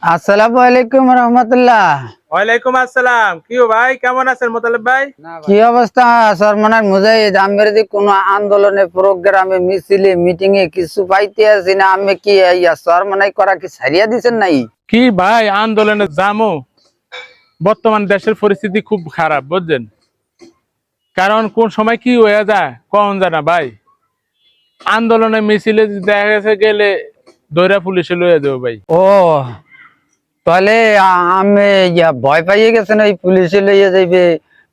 আসসালামু আলাইকুম রহমতুল্লাহ। ওয়ালাইকুম আসসালাম। কি ভাই, কেমন আছেন মোতালেব ভাই? কি অবস্থা সরমনার মুজাহিদ? আমি যদি কোনো আন্দোলনে, প্রোগ্রামে, মিছিলে, মিটিং এ কিছু পাইতে আছি না, আমি কি সরমনাই করা কি ছাড়িয়া দিছেন নাই? কি ভাই, আন্দোলনে জামো? বর্তমান দেশের পরিস্থিতি খুব খারাপ, বুঝছেন? কারণ কোন সময় কি হয়ে যায় কোন জানা ভাই। আন্দোলনে মিছিলে দেখা গেছে গেলে দৈরা পুলিশে লয়ে যাবো ভাই। ও তাহলে আমি ভয় পাইয়ে গেছেন, ওই পুলিশে লইয়া যাইবে,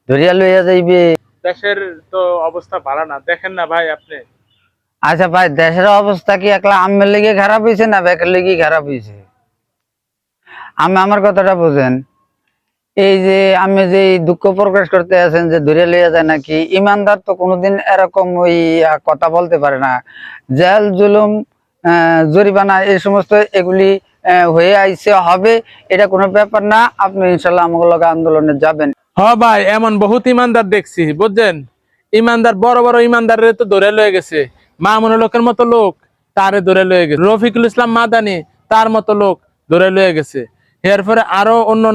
ধরিয়া লইয়া যাইবে। দেশের তো অবস্থা ভালো না, দেখেন না ভাই আপনি। আচ্ছা ভাই, দেশের অবস্থা কি একলা আমের লেগে খারাপ হয়েছে না বেকার লেগে খারাপ হয়েছে? আমার কথাটা বুঝেন। এই যে আমি যে দুঃখ প্রকাশ করতে আছেন যে ধরে লইয়া যায় নাকি, ইমানদার তো কোনোদিন এরকম ওই কথা বলতে পারে না। জেল জুলুম, জরিমানা, এই সমস্ত এগুলি হয়ে আইছে হবে, এটা কোনো ব্যাপার না। আপনি ইনশাল্লাহ আমাদের লগে আন্দোলনে যাবেন। হ ভাই, এমন বহুত ইমানদার দেখছি, বুঝছেন? ইমানদার বড় বড় ইমানদারের তো ধরে লয়ে গেছে। মামুনুল লোকের মতো লোক তারে ধরে লয়ে গেছে। রফিকুল ইসলাম মাদানি তার মতো লোক ধরে লয়ে গেছে। এরপরে আরো অন্য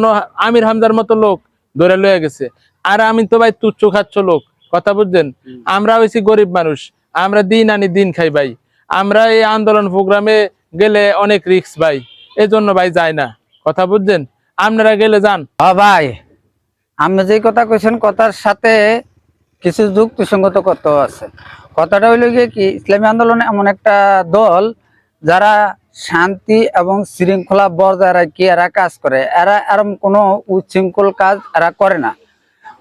আমির হামজার মতো লোক ধরে লয়ে গেছে। আর আমি তো ভাই তুচ্ছ খাচ্ছ লোক, কথা বুঝছেন? আমরা হইছি গরিব মানুষ, আমরা দিন আনি দিন খাই ভাই। আমরা এই আন্দোলন প্রোগ্রামে গেলে অনেক রিস্ক ভাই, এজন্য ভাই যায় না, কথা বুঝছেন? আপনারা গেলে যান। ভাই, আপনি যে কথা কইছেন কথার সাথে কিছু যুক্তিসঙ্গত কথা আছে। কথাটা হইল গিয়ে কি, ইসলামী আন্দোলন এমন একটা দল যারা শান্তি এবং শৃঙ্খলা বজায় রাখি এরা কাজ করে। এরা এরম কোনো উচ্ছৃঙ্খল কাজ এরা করে না,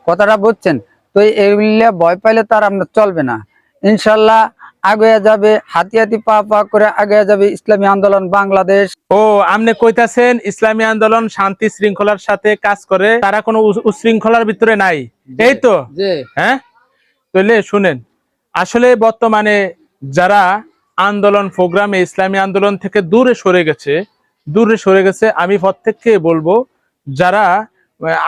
কথাটা বুঝছেন? তো এগুলা ভয় পাইলে তার আমরা চলবে না। ইনশাল্লাহ আগে যাবে, হাতি হাতি পা পা করে আগে যাবে ইসলামী আন্দোলন বাংলাদেশ। ও, আপনি কইতাছেন ইসলামী আন্দোলন শান্তি শৃঙ্খলার সাথে কাজ করে, তারা কোনো উশৃঙ্খলার ভিতরে নাই, এই তো? হ্যাঁ, তাহলে শুনেন, আসলে বর্তমানে যারা আন্দোলন প্রোগ্রামে ইসলামী আন্দোলন থেকে দূরে সরে গেছে, আমি প্রত্যেককে বলবো, যারা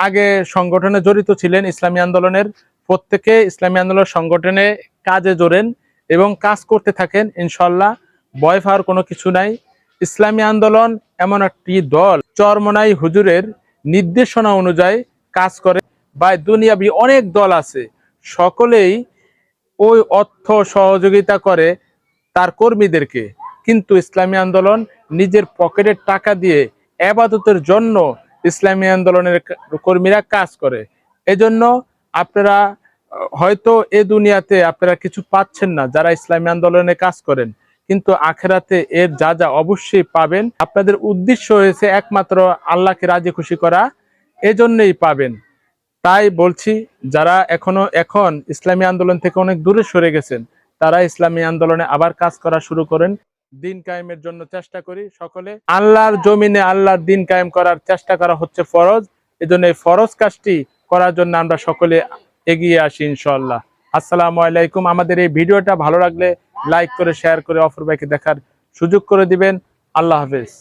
আগে সংগঠনে জড়িত ছিলেন ইসলামী আন্দোলনের, প্রত্যেকে ইসলামী আন্দোলন সংগঠনে কাজে জোরেন এবং কাজ করতে থাকেন। ইনশাল্লাহ ভয় পাওয়ার কোনো কিছু নাই। ইসলামী আন্দোলন এমন একটি দল, চরমনাই হুজুরের নির্দেশনা অনুযায়ী কাজ করে। বা দুনিয়াবি অনেক দল আছে, সকলেই ওই অর্থ সহযোগিতা করে তার কর্মীদেরকে, কিন্তু ইসলামী আন্দোলন নিজের পকেটের টাকা দিয়ে ইবাদতের জন্য ইসলামী আন্দোলনের কর্মীরা কাজ করে। এজন্য আপনারা হয়তো এ দুনিয়াতে আপনারা কিছু পাচ্ছেন না যারা ইসলামী আন্দোলনে কাজ করেন, কিন্তু আখেরাতে এর যা যা অবশ্যই পাবেন। আপনাদের উদ্দেশ্য হয়েছে একমাত্র আল্লাহকে রাজি খুশি করা, এজন্যই পাবেন। তাই বলছি, যারা এখন ইসলামী আন্দোলন থেকে অনেক দূরে সরে গেছেন, তারা ইসলামী আন্দোলনে আবার কাজ করা শুরু করেন। দিন কায়েমের জন্য চেষ্টা করি সকলে। আল্লাহর জমিনে আল্লাহর দিন কায়েম করার চেষ্টা করা হচ্ছে ফরজ। এজন্য এই ফরজ কাজটি করার জন্য আমরা সকলে এগিয়ে আসি ইনশাআল্লাহ। আসসালামু আলাইকুম। আমাদের এই ভিডিওটা ভালো লাগলে লাইক করে, শেয়ার করে অপর ভাইকে দেখার সুযোগ করে দিবেন। আল্লাহ হাফেজ।